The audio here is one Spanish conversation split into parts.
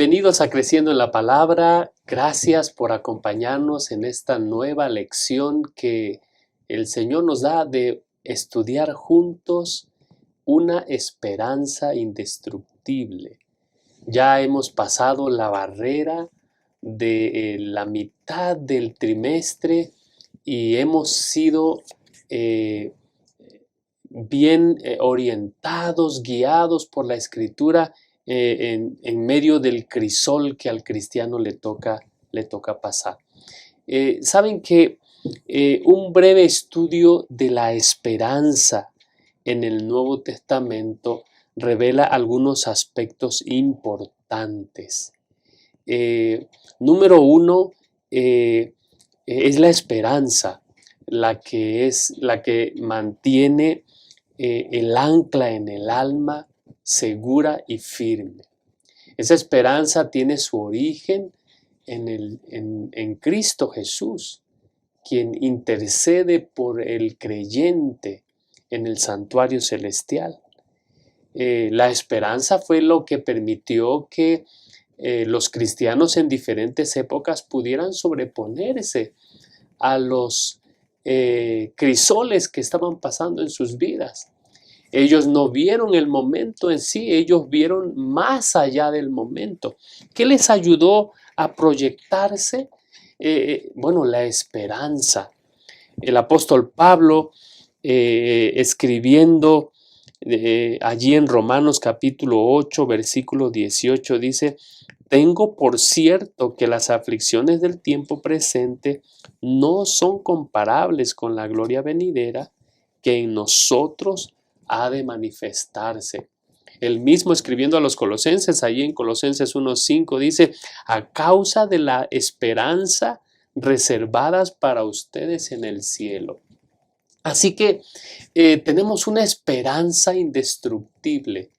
Bienvenidos a Creciendo en la Palabra. Gracias por acompañarnos en esta nueva lección que el Señor nos da de estudiar juntos una esperanza indestructible. Ya hemos pasado la barrera de la mitad del trimestre y hemos sido bien orientados, guiados por la Escritura en medio del crisol que al cristiano le toca pasar. Saben que un breve estudio de la esperanza en el Nuevo Testamento revela algunos aspectos importantes. Número uno, es la esperanza la que mantiene el ancla en el alma segura y firme. Esa esperanza tiene su origen en Cristo Jesús, quien intercede por el creyente en el santuario celestial. La esperanza fue lo que permitió que los cristianos en diferentes épocas pudieran sobreponerse a los crisoles que estaban pasando en sus vidas. Ellos no vieron el momento en sí, ellos vieron más allá del momento. ¿Qué les ayudó a proyectarse? La esperanza. El apóstol Pablo, escribiendo allí en Romanos capítulo 8, versículo 18, dice: tengo por cierto que las aflicciones del tiempo presente no son comparables con la gloria venidera que en nosotros ha de manifestarse. Él mismo, escribiendo a los colosenses, allí en Colosenses 1:5, dice: a causa de la esperanza reservadas para ustedes en el cielo. Así que tenemos una esperanza indestructible,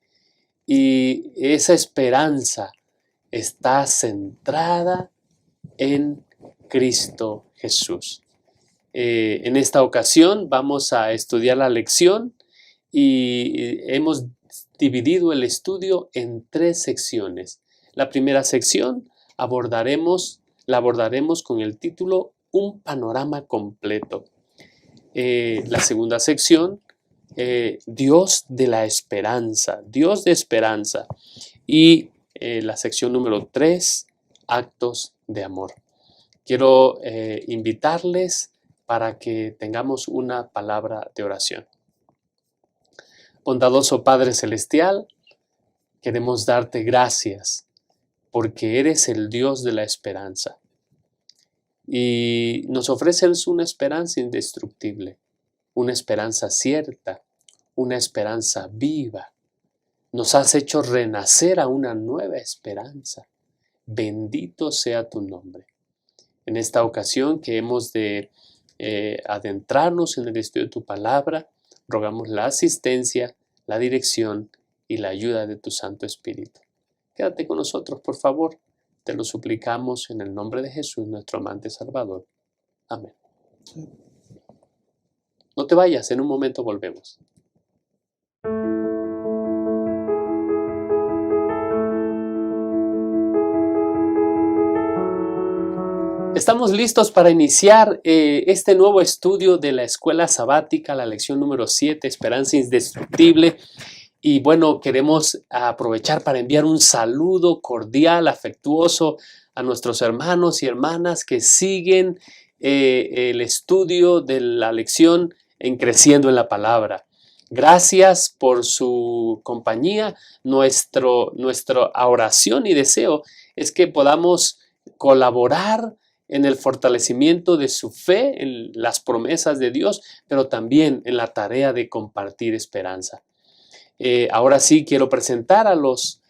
y esa esperanza está centrada en Cristo Jesús. En esta ocasión vamos a estudiar la lección y hemos dividido el estudio en 3 secciones. La primera sección la abordaremos con el título Un panorama completo. La segunda sección, Dios de la esperanza, Dios de esperanza. Y la sección número 3, Actos de amor. Quiero invitarles para que tengamos una palabra de oración. Bondadoso Padre Celestial, queremos darte gracias porque eres el Dios de la esperanza y nos ofreces una esperanza indestructible, una esperanza cierta, una esperanza viva. Nos has hecho renacer a una nueva esperanza. Bendito sea tu nombre. En esta ocasión que hemos de adentrarnos en el estudio de tu palabra, rogamos la asistencia, la dirección y la ayuda de tu Santo Espíritu. Quédate con nosotros, por favor. Te lo suplicamos en el nombre de Jesús, nuestro amante Salvador. Amén. No te vayas, en un momento volvemos. Estamos listos para iniciar este nuevo estudio de la escuela sabática, la lección número 7, Esperanza Indestructible. Y bueno, queremos aprovechar para enviar un saludo cordial, afectuoso a nuestros hermanos y hermanas que siguen el estudio de la lección en Creciendo en la Palabra. Gracias por su compañía. Nuestra oración y deseo es que podamos colaborar en el fortalecimiento de su fe, en las promesas de Dios, pero también en la tarea de compartir esperanza. Ahora sí quiero presentar a los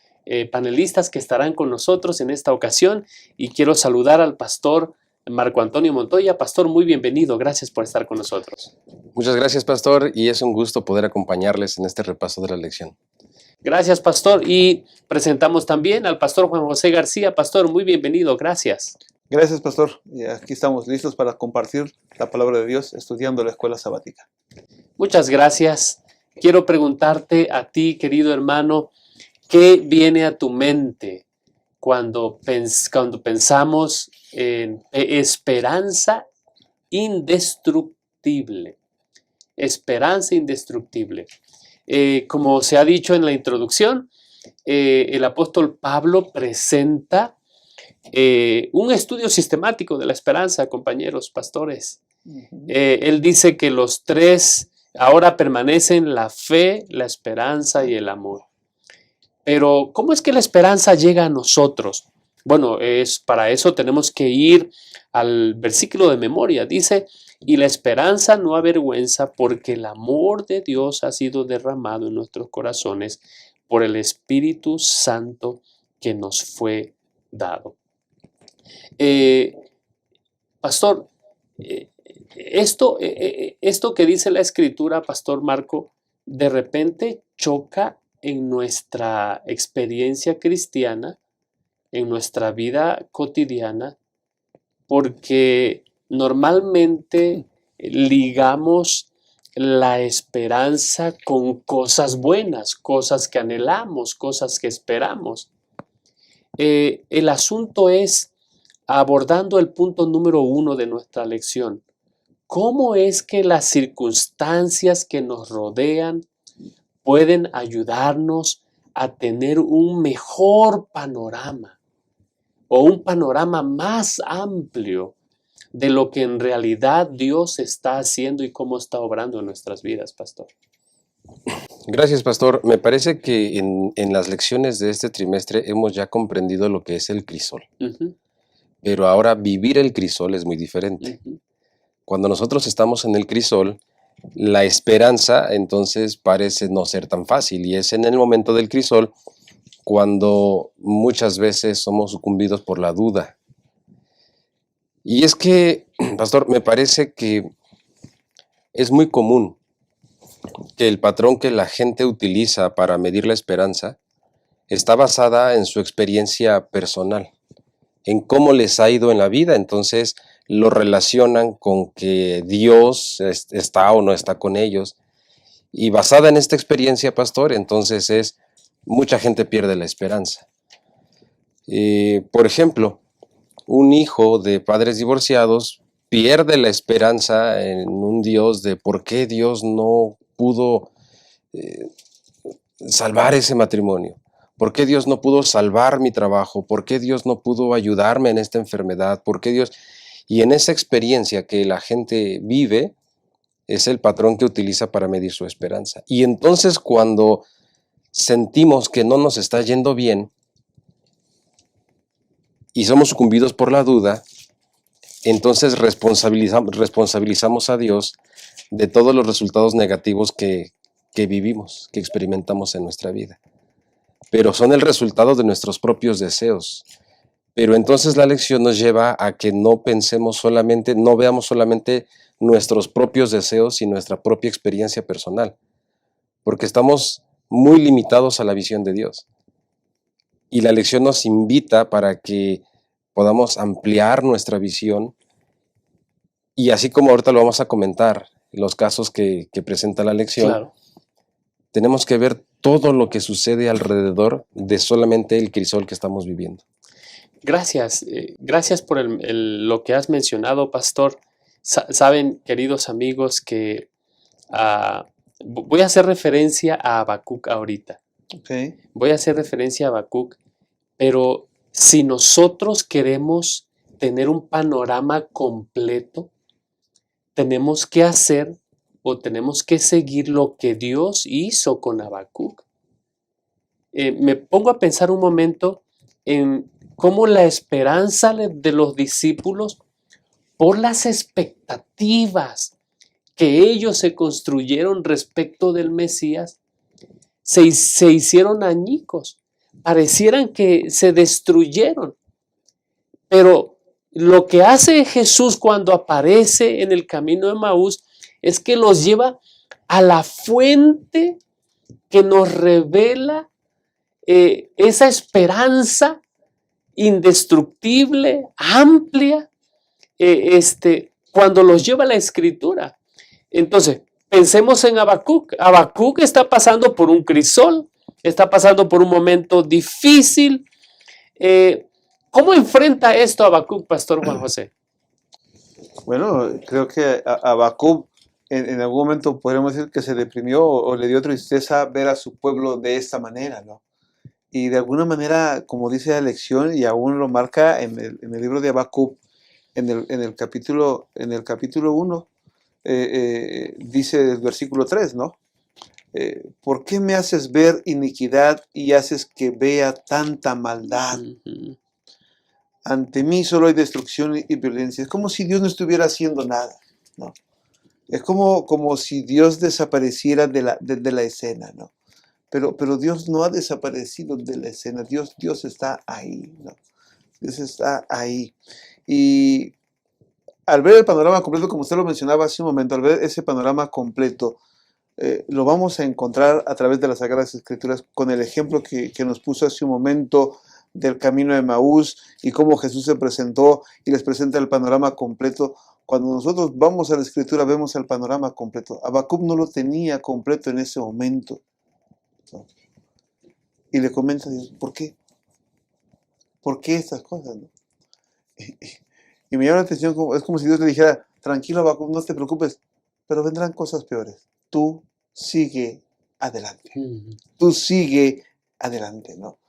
panelistas que estarán con nosotros en esta ocasión y quiero saludar al pastor Marco Antonio Montoya. Pastor, muy bienvenido. Gracias por estar con nosotros. Muchas gracias, pastor, y es un gusto poder acompañarles en este repaso de la lección. Gracias, pastor. Y presentamos también al pastor Juan José García. Pastor, muy bienvenido. Gracias. Gracias, pastor. Y aquí estamos listos para compartir la palabra de Dios estudiando la escuela sabática. Muchas gracias. Quiero preguntarte a ti, querido hermano, ¿qué viene a tu mente cuando pensamos en esperanza indestructible. Esperanza indestructible. Como se ha dicho en la introducción, el apóstol Pablo presenta un estudio sistemático de la esperanza, compañeros pastores. Él dice que los tres ahora permanecen: la fe, la esperanza y el amor. Pero, ¿cómo es que la esperanza llega a nosotros? Bueno, para eso tenemos que ir al versículo de memoria. Dice: y la esperanza no avergüenza, porque el amor de Dios ha sido derramado en nuestros corazones por el Espíritu Santo que nos fue dado. Pastor, esto que dice la Escritura, Pastor Marco, de repente choca en nuestra experiencia cristiana, en nuestra vida cotidiana, porque normalmente ligamos la esperanza con cosas buenas, cosas que anhelamos, cosas que esperamos. El asunto es, abordando el punto número 1 de nuestra lección, ¿cómo es que las circunstancias que nos rodean pueden ayudarnos a tener un mejor panorama o un panorama más amplio de lo que en realidad Dios está haciendo y cómo está obrando en nuestras vidas, pastor? Gracias, pastor. Me parece que en las lecciones de este trimestre hemos ya comprendido lo que es el crisol. Pero ahora vivir el crisol es muy diferente. Cuando nosotros estamos en el crisol, la esperanza entonces parece no ser tan fácil, y es en el momento del crisol cuando muchas veces somos sucumbidos por la duda. Y es que, pastor, me parece que es muy común que el patrón que la gente utiliza para medir la esperanza está basada en su experiencia personal, en cómo les ha ido en la vida. Entonces lo relacionan con que Dios está o no está con ellos. Y basada en esta experiencia, pastor, entonces mucha gente pierde la esperanza. Por ejemplo, un hijo de padres divorciados pierde la esperanza en un Dios de por qué Dios no pudo salvar ese matrimonio. ¿Por qué Dios no pudo salvar mi trabajo? ¿Por qué Dios no pudo ayudarme en esta enfermedad? ¿Por qué Dios? Y en esa experiencia que la gente vive, es el patrón que utiliza para medir su esperanza. Y entonces cuando sentimos que no nos está yendo bien y somos sucumbidos por la duda, entonces responsabilizamos a Dios de todos los resultados negativos que vivimos, que experimentamos en nuestra vida. Pero son el resultado de nuestros propios deseos. Pero entonces la lección nos lleva a que no pensemos solamente, no veamos solamente nuestros propios deseos y nuestra propia experiencia personal, porque estamos muy limitados a la visión de Dios. Y la lección nos invita para que podamos ampliar nuestra visión, y así como ahorita lo vamos a comentar, los casos que presenta la lección, Claro. Tenemos que ver todo lo que sucede alrededor de solamente el crisol que estamos viviendo. Gracias, gracias por lo que has mencionado, pastor. Saben, queridos amigos, que voy a hacer referencia a Habacuc ahorita. Okay. Voy a hacer referencia a Habacuc, pero si nosotros queremos tener un panorama completo, tenemos que hacer o tenemos que seguir lo que Dios hizo con Habacuc. Me pongo a pensar un momento en cómo la esperanza de los discípulos, por las expectativas que ellos se construyeron respecto del Mesías, se hicieron añicos, parecieran que se destruyeron. Pero lo que hace Jesús cuando aparece en el camino de Emaús es que los lleva a la fuente que nos revela esa esperanza indestructible, amplia, cuando los lleva a la Escritura. Entonces, pensemos en Habacuc. Habacuc está pasando por un crisol, está pasando por un momento difícil, ¿Cómo enfrenta esto Habacuc, Pastor Juan José? Bueno, creo que Habacuc en algún momento podríamos decir que se deprimió o le dio tristeza ver a su pueblo de esta manera, ¿no? Y de alguna manera, como dice la lección, y aún lo marca en el libro de Habacuc, en el capítulo 1, dice el versículo 3, ¿no? ¿Por qué me haces ver iniquidad y haces que vea tanta maldad? Ante mí solo hay destrucción y violencia. Es como si Dios no estuviera haciendo nada, ¿no? Es como si Dios desapareciera de la escena, ¿no? Pero Dios no ha desaparecido de la escena. Dios está ahí, ¿no? Dios está ahí. Y al ver el panorama completo, como usted lo mencionaba hace un momento, al ver ese panorama completo, lo vamos a encontrar a través de las Sagradas Escrituras con el ejemplo que nos puso hace un momento del camino de Maús y cómo Jesús se presentó y les presenta el panorama completo. Cuando nosotros vamos a la Escritura vemos el panorama completo. Habacuc no lo tenía completo en ese momento, ¿no? Y le comenta a Dios, ¿por qué? ¿Por qué estas cosas, no? Y me llama la atención, es como si Dios le dijera, tranquilo Habacuc, no te preocupes, pero vendrán cosas peores. Tú sigue adelante. Tú sigue adelante, ¿no?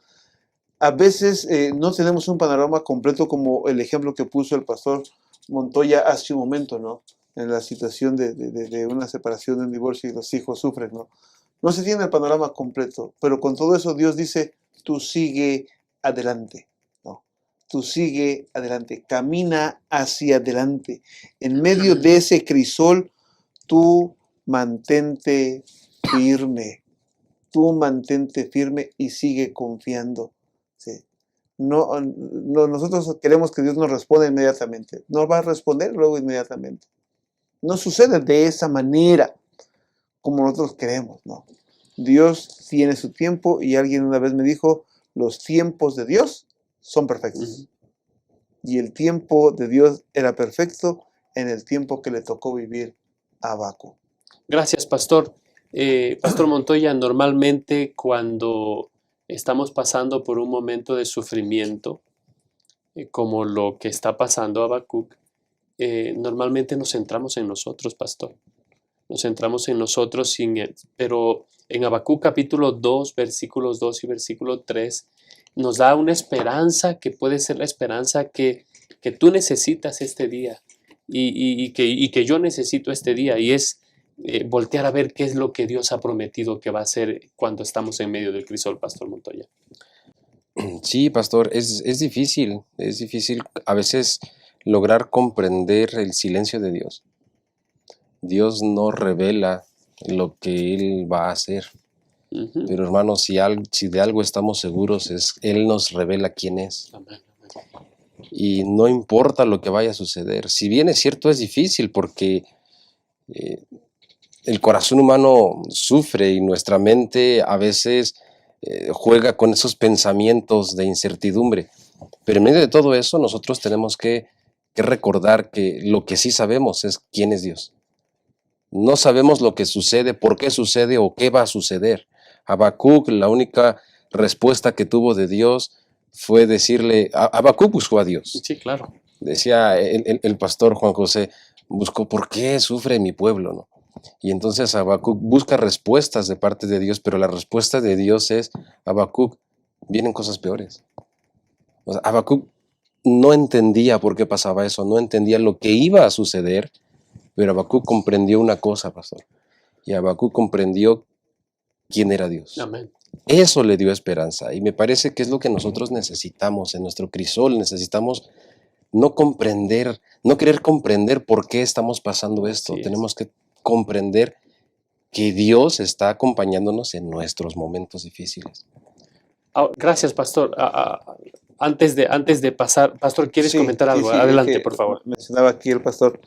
A veces no tenemos un panorama completo como el ejemplo que puso el pastor Montoya hace un momento, ¿no? En la situación de una separación, de un divorcio y los hijos sufren, ¿no? No se tiene el panorama completo, pero con todo eso Dios dice, tú sigue adelante, ¿no? Tú sigue adelante, camina hacia adelante. En medio de ese crisol, tú mantente firme. Tú mantente firme y sigue confiando. ¿Sí? No, nosotros queremos que Dios nos responda inmediatamente. No va a responder luego inmediatamente. No sucede de esa manera como nosotros queremos, ¿no? Dios tiene su tiempo y alguien una vez me dijo, los tiempos de Dios son perfectos. Y el tiempo de Dios era perfecto en el tiempo que le tocó vivir a Habacuc. Gracias, Pastor. Pastor Montoya, normalmente cuando estamos pasando por un momento de sufrimiento, como lo que está pasando a Habacuc, normalmente nos centramos en nosotros, Pastor. Nos centramos en nosotros, pero en Habacuc capítulo 2, versículos 2 y versículo 3, nos da una esperanza que puede ser la esperanza que tú necesitas este día y que yo necesito este día, y es voltear a ver qué es lo que Dios ha prometido que va a hacer cuando estamos en medio del crisol, Pastor Montoya. Sí, pastor, es difícil a veces lograr comprender el silencio de Dios. Dios no revela lo que Él va a hacer. Pero hermanos, si de algo estamos seguros, es Él nos revela quién es. Amén. Y no importa lo que vaya a suceder. Si bien es cierto, es difícil porque el corazón humano sufre y nuestra mente a veces juega con esos pensamientos de incertidumbre. Pero en medio de todo eso, nosotros tenemos que recordar que lo que sí sabemos es quién es Dios. No sabemos lo que sucede, por qué sucede o qué va a suceder. Habacuc, la única respuesta que tuvo de Dios fue decirle, Habacuc buscó a Dios. Sí, claro. Decía el pastor Juan José, buscó por qué sufre mi pueblo, ¿no? Y entonces Habacuc busca respuestas de parte de Dios, pero la respuesta de Dios es, Habacuc, vienen cosas peores. O sea, Habacuc no entendía por qué pasaba eso, no entendía lo que iba a suceder, pero Habacuc comprendió una cosa, pastor. Y Habacuc comprendió quién era Dios. Amén. Eso le dio esperanza. Y me parece que es lo que nosotros necesitamos en nuestro crisol. Necesitamos no comprender, no querer comprender por qué estamos pasando esto. Tenemos que comprender que Dios está acompañándonos en nuestros momentos difíciles. Gracias, Pastor. Antes de pasar, Pastor, ¿quieres comentar algo? Sí, adelante, por favor. Mencionaba aquí el pastor,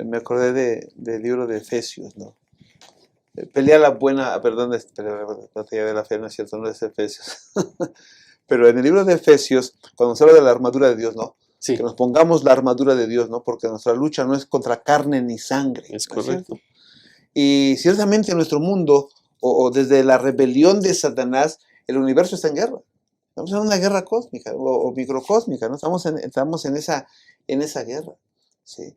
me acordé del libro de Efesios, ¿no? Pelea la buena, perdón, batalla de la fe, no es cierto, no es Efesios. Pero en el libro de Efesios, cuando se habla de la armadura de Dios, ¿no? Sí. Que nos pongamos la armadura de Dios, ¿no? Porque nuestra lucha no es contra carne ni sangre. Es correcto. Y ciertamente en nuestro mundo, o desde la rebelión de Satanás, el universo está en guerra. Estamos en una guerra cósmica o microcósmica, ¿no? Estamos en esa guerra, ¿sí?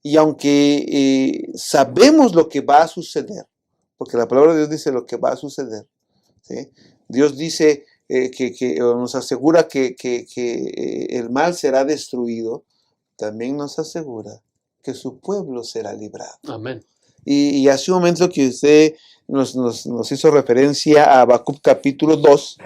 Y aunque sabemos lo que va a suceder, porque la palabra de Dios dice lo que va a suceder, ¿sí? Dios dice o nos asegura que el mal será destruido, también nos asegura que su pueblo será librado. Amén. Y hace un momento que usted nos hizo referencia a Habacuc capítulo 2,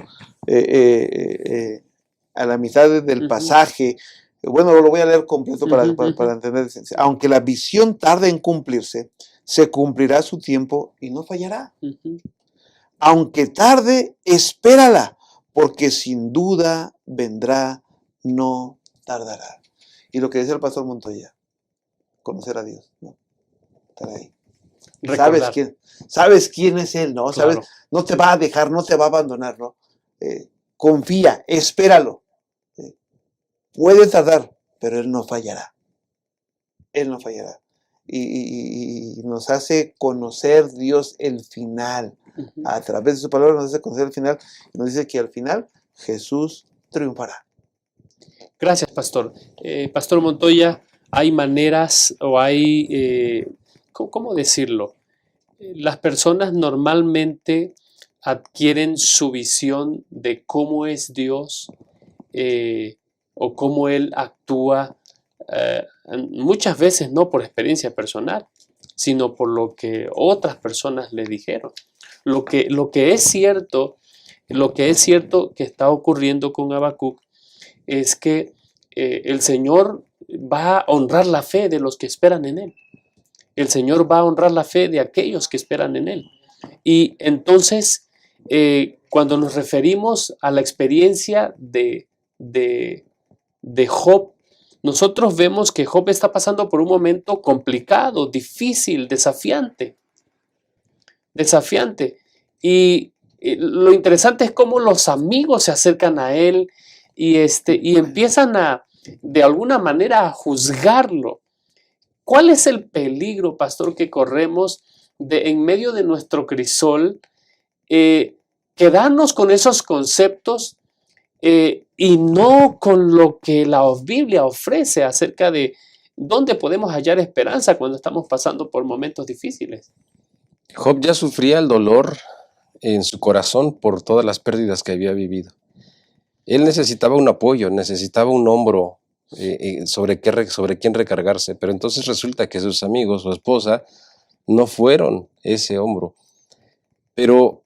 a la mitad del pasaje. Bueno, lo voy a leer completo para entender. Aunque la visión tarde en cumplirse, se cumplirá su tiempo y no fallará. Aunque tarde, espérala, porque sin duda vendrá, no tardará. Y lo que decía el pastor Montoya, conocer a Dios, ¿no? Estar ahí. Sabes quién es Él, ¿no? Claro. Sabes, no te va a dejar, no te va a abandonar, ¿no? Confía, espéralo. Puede tardar, pero Él no fallará. Él no fallará. Y nos hace conocer Dios el final. A través de su palabra nos hace conocer el final. Y nos dice que al final Jesús triunfará. Gracias, pastor. Pastor Montoya, hay maneras o hay, ¿cómo decirlo? Las personas normalmente adquieren su visión de cómo es Dios o cómo Él actúa, muchas veces no por experiencia personal, sino por lo que otras personas le dijeron. Lo que es cierto que está ocurriendo con Habacuc es que el Señor va a honrar la fe de los que esperan en Él. El Señor va a honrar la fe de aquellos que esperan en Él. Y entonces, cuando nos referimos a la experiencia de Job, nosotros vemos que Job está pasando por un momento complicado, difícil, desafiante. Y lo interesante es cómo los amigos se acercan a él y empiezan de alguna manera, a juzgarlo. ¿Cuál es el peligro, pastor, que corremos en medio de nuestro crisol, quedarnos con esos conceptos y no con lo que la Biblia ofrece acerca de dónde podemos hallar esperanza cuando estamos pasando por momentos difíciles? Job ya sufría el dolor en su corazón por todas las pérdidas que había vivido. Él necesitaba un apoyo, necesitaba un hombro sobre quien recargarse, pero entonces resulta que sus amigos, su esposa, no fueron ese hombro. Pero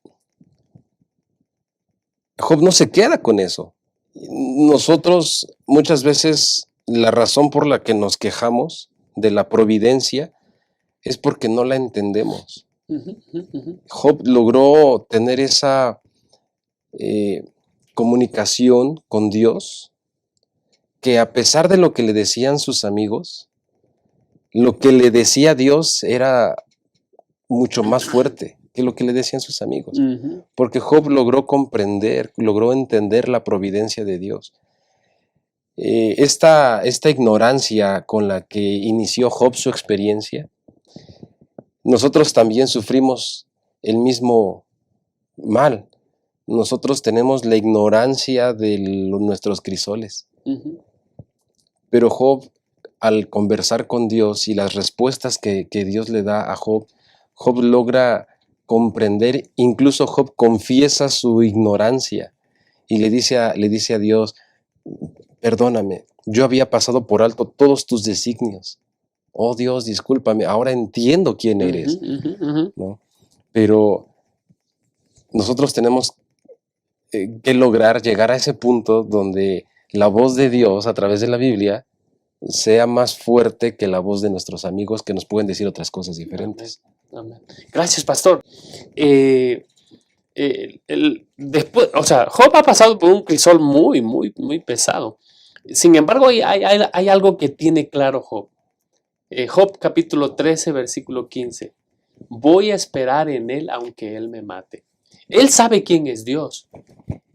Job no se queda con eso. Nosotros muchas veces la razón por la que nos quejamos de la providencia es porque no la entendemos. Job logró tener esa comunicación con Dios, que a pesar de lo que le decían sus amigos, lo que le decía Dios era mucho más fuerte que lo que le decían sus amigos. Porque Job logró comprender, logró entender la providencia de Dios. Esta ignorancia con la que inició Job su experiencia, nosotros también sufrimos el mismo mal. Nosotros tenemos la ignorancia de nuestros crisoles. Pero Job, al conversar con Dios y las respuestas que Dios le da a Job, Job logra comprender, incluso Job confiesa su ignorancia y le dice a Dios: perdóname, yo había pasado por alto todos tus designios. Oh Dios, discúlpame, ahora entiendo quién eres. ¿No? Pero nosotros tenemos que lograr llegar a ese punto donde la voz de Dios a través de la Biblia sea más fuerte que la voz de nuestros amigos, que nos pueden decir otras cosas diferentes. Amén. Gracias, pastor. Después, Job ha pasado por un crisol muy, muy, muy pesado. Sin embargo, hay algo que tiene claro Job. Job capítulo 13, versículo 15. Voy a esperar en él aunque él me mate. Él sabe quién es Dios.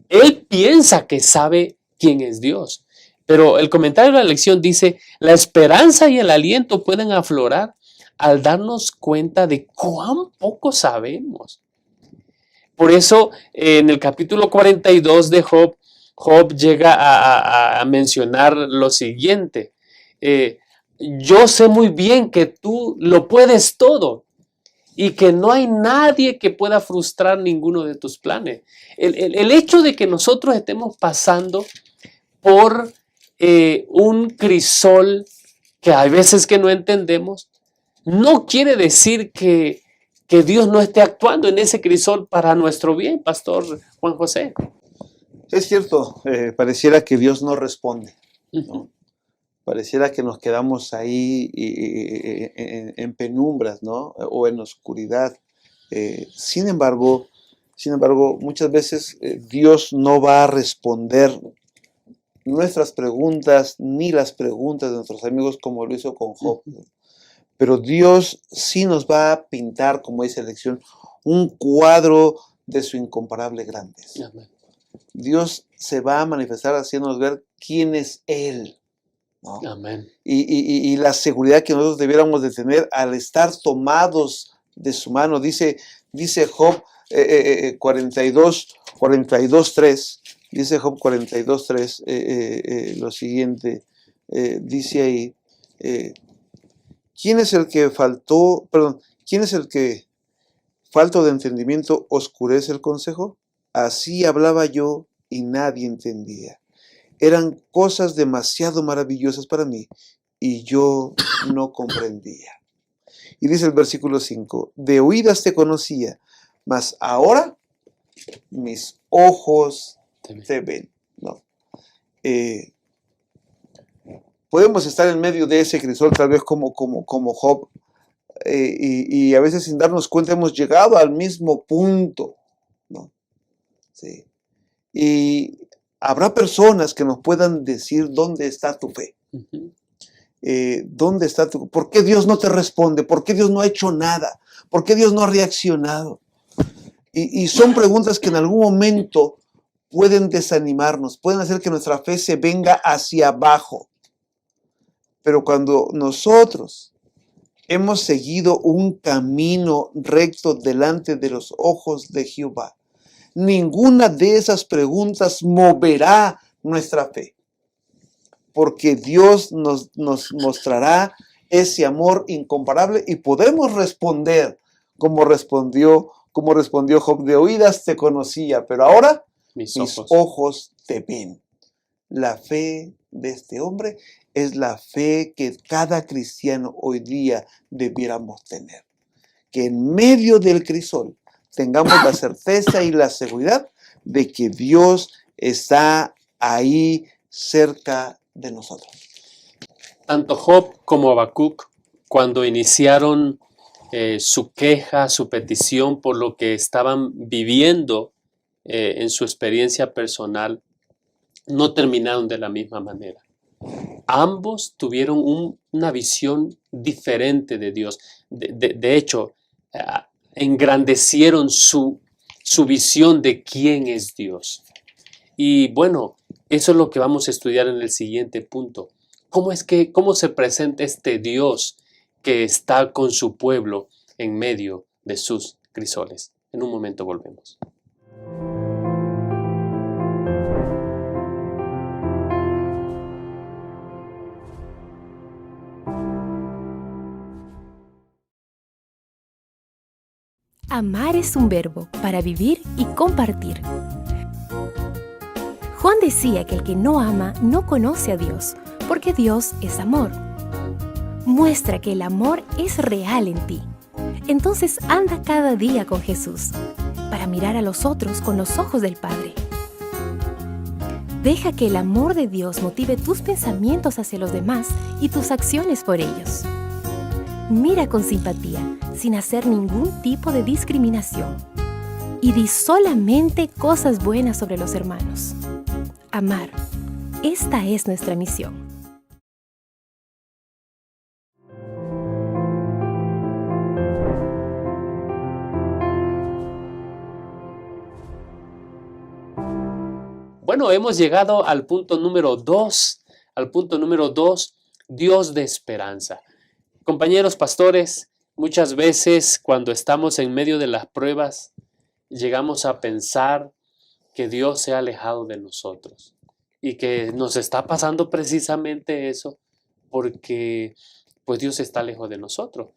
Él piensa que sabe quién es Dios. Pero el comentario de la lección dice: la esperanza y el aliento pueden aflorar al darnos cuenta de cuán poco sabemos. Por eso, en el capítulo 42 de Job, Job llega a mencionar lo siguiente: yo sé muy bien que tú lo puedes todo y que no hay nadie que pueda frustrar ninguno de tus planes. El hecho de que nosotros estemos pasando por un crisol que hay veces que no entendemos, no quiere decir que Dios no esté actuando en ese crisol para nuestro bien, Pastor Juan José. Es cierto, pareciera que Dios no responde, ¿no? Pareciera que nos quedamos ahí en penumbras, ¿no? O en oscuridad. Sin embargo, muchas veces Dios no va a responder nuestras preguntas ni las preguntas de nuestros amigos como lo hizo con Job. Pero Dios sí nos va a pintar, como dice la lección, un cuadro de su incomparable grandeza. Amén. Dios se va a manifestar haciéndonos ver quién es Él, ¿no? Amén. Y la seguridad que nosotros debiéramos de tener al estar tomados de su mano. Dice Job 42:3, dice Job 42:3, lo siguiente, dice ahí, ¿quién es el que falto de entendimiento oscurece el consejo? Así hablaba yo y nadie entendía. Eran cosas demasiado maravillosas para mí y yo no comprendía. Y dice el versículo 5, de oídas te conocía, mas ahora mis ojos te ven. ¿No? Podemos estar en medio de ese crisol, tal vez como Job, y a veces sin darnos cuenta hemos llegado al mismo punto, ¿no? Sí. Y habrá personas que nos puedan decir dónde está tu fe. ¿Dónde está tu? ¿Por qué Dios no te responde? ¿Por qué Dios no ha hecho nada? ¿Por qué Dios no ha reaccionado? Y son preguntas que en algún momento pueden desanimarnos, pueden hacer que nuestra fe se venga hacia abajo. Pero cuando nosotros hemos seguido un camino recto delante de los ojos de Jehová, ninguna de esas preguntas moverá nuestra fe, porque Dios nos mostrará ese amor incomparable y podemos responder como respondió Job, de oídas te conocía, pero ahora mis ojos te ven. La fe de este hombre es la fe que cada cristiano hoy día debiéramos tener. Que en medio del crisol tengamos la certeza y la seguridad de que Dios está ahí cerca de nosotros. Tanto Job como Habacuc, cuando iniciaron su queja, su petición por lo que estaban viviendo en su experiencia personal, no terminaron de la misma manera. Ambos tuvieron una visión diferente de Dios. De hecho, engrandecieron su visión de quién es Dios. Y bueno, eso es lo que vamos a estudiar en el siguiente punto. ¿Cómo se presenta este Dios que está con su pueblo en medio de sus crisoles? En un momento volvemos. Amar es un verbo para vivir y compartir. Juan decía que el que no ama no conoce a Dios, porque Dios es amor. Muestra que el amor es real en ti. Entonces anda cada día con Jesús, para mirar a los otros con los ojos del Padre. Deja que el amor de Dios motive tus pensamientos hacia los demás y tus acciones por ellos. Mira con simpatía, sin hacer ningún tipo de discriminación. Y di solamente cosas buenas sobre los hermanos. Amar. Esta es nuestra misión. Bueno, hemos llegado al punto número 2. Dios de esperanza. Compañeros pastores, muchas veces cuando estamos en medio de las pruebas, llegamos a pensar que Dios se ha alejado de nosotros y que nos está pasando precisamente eso porque pues Dios está lejos de nosotros.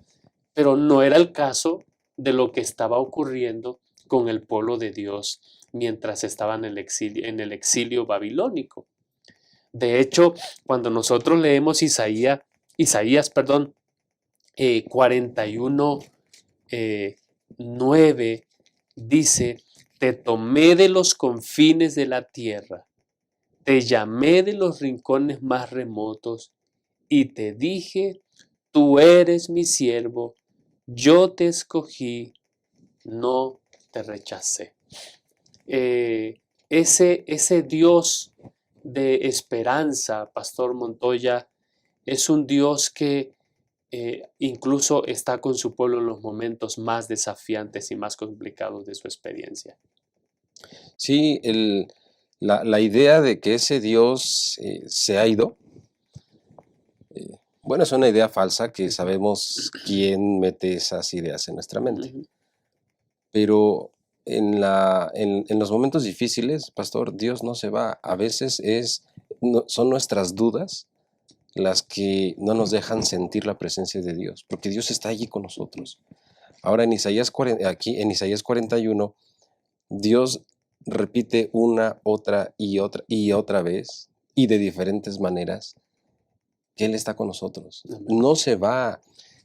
Pero no era el caso de lo que estaba ocurriendo con el pueblo de Dios mientras estaban en el exilio babilónico. De hecho, cuando nosotros leemos Isaías 41, 9, dice: te tomé de los confines de la tierra, te llamé de los rincones más remotos y te dije, tú eres mi siervo, yo te escogí, no te rechacé. Ese Dios de esperanza, Pastor Montoya, es un Dios que incluso está con su pueblo en los momentos más desafiantes y más complicados de su experiencia. Sí, la idea de que ese Dios se ha ido, bueno, es una idea falsa que sabemos quién mete esas ideas en nuestra mente. Pero en los momentos difíciles, pastor, Dios no se va. A veces son nuestras dudas las que no nos dejan sentir la presencia de Dios, porque Dios está allí con nosotros. Ahora en Isaías 41, Dios repite una, otra y otra vez, y de diferentes maneras, que Él está con nosotros. No se va,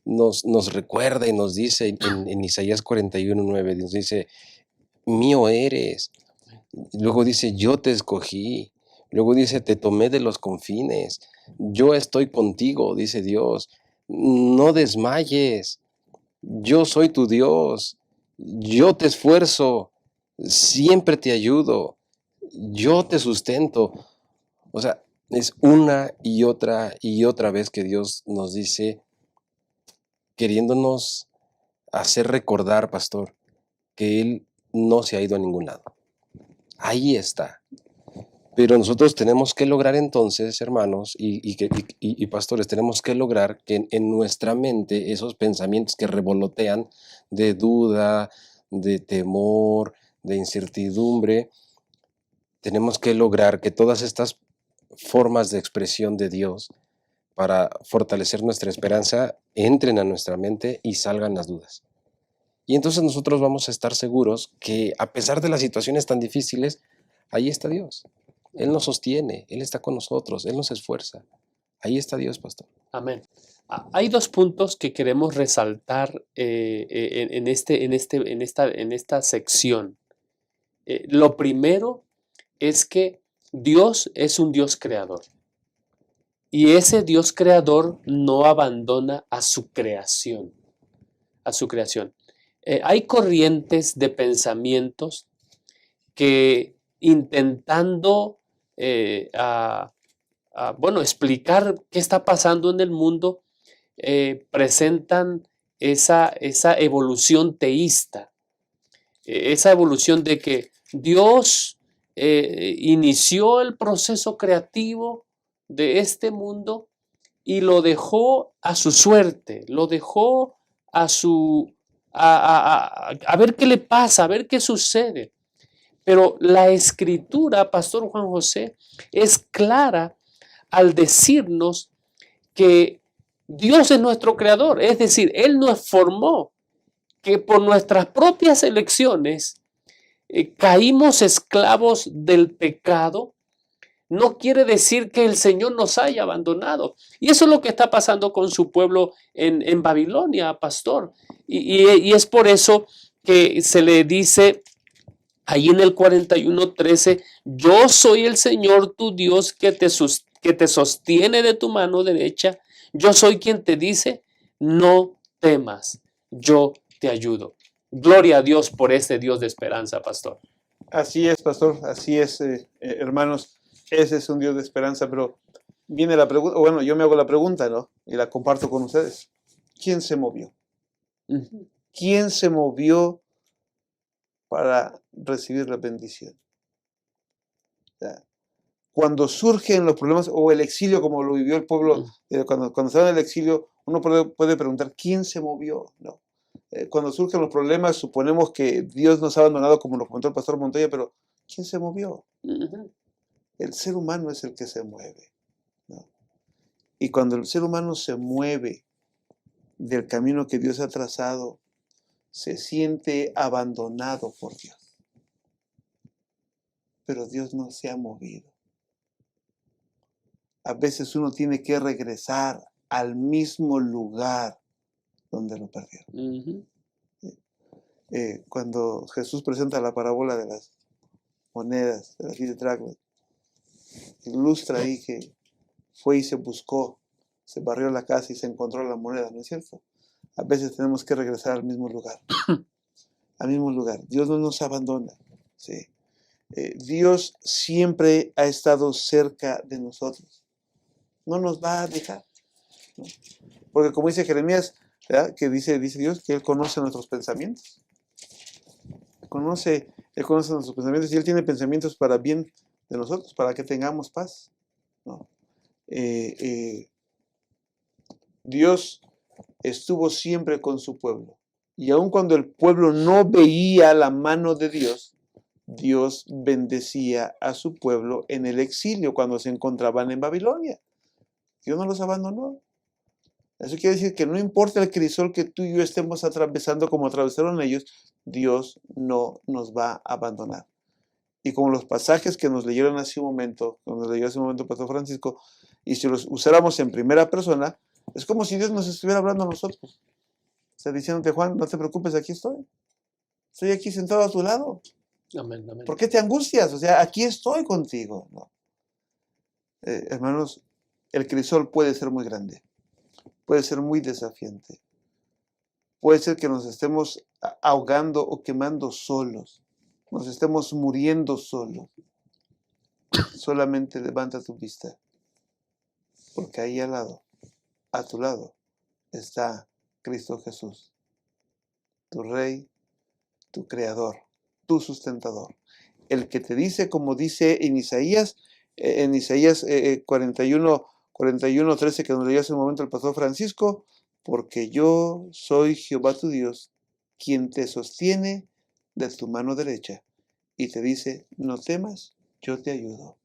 nos recuerda y nos dice en Isaías 41:9, Dios dice, mío eres. Luego dice, yo te escogí. Luego dice, te tomé de los confines. Yo estoy contigo, dice Dios. No desmayes. Yo soy tu Dios. Yo te esfuerzo. Siempre te ayudo. Yo te sustento. O sea, es una y otra vez que Dios nos dice, queriéndonos hacer recordar, pastor, que Él no se ha ido a ningún lado. Ahí está. Pero nosotros tenemos que lograr entonces, hermanos y pastores, tenemos que lograr que en nuestra mente esos pensamientos que revolotean de duda, de temor, de incertidumbre, tenemos que lograr que todas estas formas de expresión de Dios para fortalecer nuestra esperanza entren a nuestra mente y salgan las dudas. Y entonces nosotros vamos a estar seguros que a pesar de las situaciones tan difíciles, ahí está Dios. Él nos sostiene, Él está con nosotros, Él nos esfuerza. Ahí está Dios, pastor. Amén. Hay dos puntos que queremos resaltar en esta sección. Lo primero es que Dios es un Dios creador. Y ese Dios creador no abandona a su creación. Hay corrientes de pensamientos que intentando explicar qué está pasando en el mundo, presentan esa evolución teísta, esa evolución de que Dios inició el proceso creativo de este mundo y lo dejó a su suerte, lo dejó a ver qué le pasa, a ver qué sucede. Pero la Escritura, Pastor Juan José, es clara al decirnos que Dios es nuestro creador, es decir, Él nos formó, que por nuestras propias elecciones caímos esclavos del pecado. No quiere decir que el Señor nos haya abandonado. Y eso es lo que está pasando con su pueblo en Babilonia, pastor. Y es por eso que se le dice ahí en el 41:13, yo soy el Señor tu Dios que te sostiene de tu mano derecha. Yo soy quien te dice, no temas, yo te ayudo. Gloria a Dios por este Dios de esperanza, pastor. Así es, pastor, así es, hermanos. Ese es un Dios de esperanza, pero viene la pregunta, bueno, yo me hago la pregunta, ¿no? Y la comparto con ustedes. ¿Quién se movió? ¿Quién se movió para recibir la bendición? O sea, cuando surgen los problemas o el exilio, como lo vivió el pueblo, cuando estaba en el exilio, uno puede preguntar, ¿quién se movió? No. Cuando surgen los problemas, suponemos que Dios nos ha abandonado, como lo comentó el pastor Montoya, pero ¿Quién se movió? El ser humano es el que se mueve, ¿no? Y cuando el ser humano se mueve del camino que Dios ha trazado, se siente abandonado por Dios. Pero Dios no se ha movido. A veces uno tiene que regresar al mismo lugar donde lo perdieron. Cuando Jesús presenta la parábola de las monedas, de las 10 dracmas, ilustra ahí que fue y se buscó, se barrió la casa y se encontró la moneda, ¿no es cierto? A veces tenemos que regresar al mismo lugar. Al mismo lugar. Dios no nos abandona. ¿Sí? Dios siempre ha estado cerca de nosotros. No nos va a dejar, ¿no? Porque como dice Jeremías, ¿verdad? Que dice Dios que Él conoce nuestros pensamientos. Él conoce nuestros pensamientos y Él tiene pensamientos para bien de nosotros, para que tengamos paz, ¿no? Dios estuvo siempre con su pueblo. Y aun cuando el pueblo no veía la mano de Dios, Dios bendecía a su pueblo en el exilio cuando se encontraban en Babilonia. Dios no los abandonó. Eso quiere decir que no importa el crisol que tú y yo estemos atravesando como atravesaron ellos, Dios no nos va a abandonar. Y como los pasajes que nos leyeron hace un momento, Pastor Francisco, y si los usáramos en primera persona, es como si Dios nos estuviera hablando a nosotros. O sea, diciéndote, Juan, no te preocupes, aquí estoy. Estoy aquí sentado a tu lado. Amén, amén. ¿Por qué te angustias? O sea, aquí estoy contigo, ¿no? Hermanos, el crisol puede ser muy grande. Puede ser muy desafiante. Puede ser que nos estemos ahogando o quemando solos. Nos estemos muriendo solos. Solamente levanta tu vista. Porque ahí al lado, a tu lado, está Cristo Jesús. Tu Rey, tu Creador, tu sustentador. El que te dice, como dice en Isaías 41, 13, que nos leyó hace un momento el pastor Francisco, porque yo soy Jehová tu Dios, quien te sostiene de tu mano derecha, y te dice, no temas, yo te ayudo.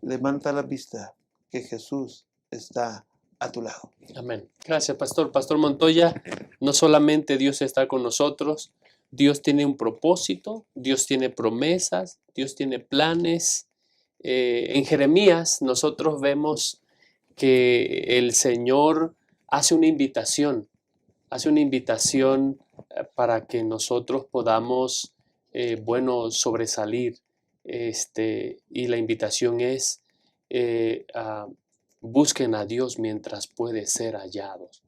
Levanta la vista, que Jesús está a tu lado. Amén. Gracias, pastor. Pastor Montoya, no solamente Dios está con nosotros, Dios tiene un propósito, Dios tiene promesas, Dios tiene planes. En Jeremías nosotros vemos que el Señor hace una invitación para que nosotros podamos, sobresalir. Y la invitación es, busquen a Dios mientras puede ser hallados.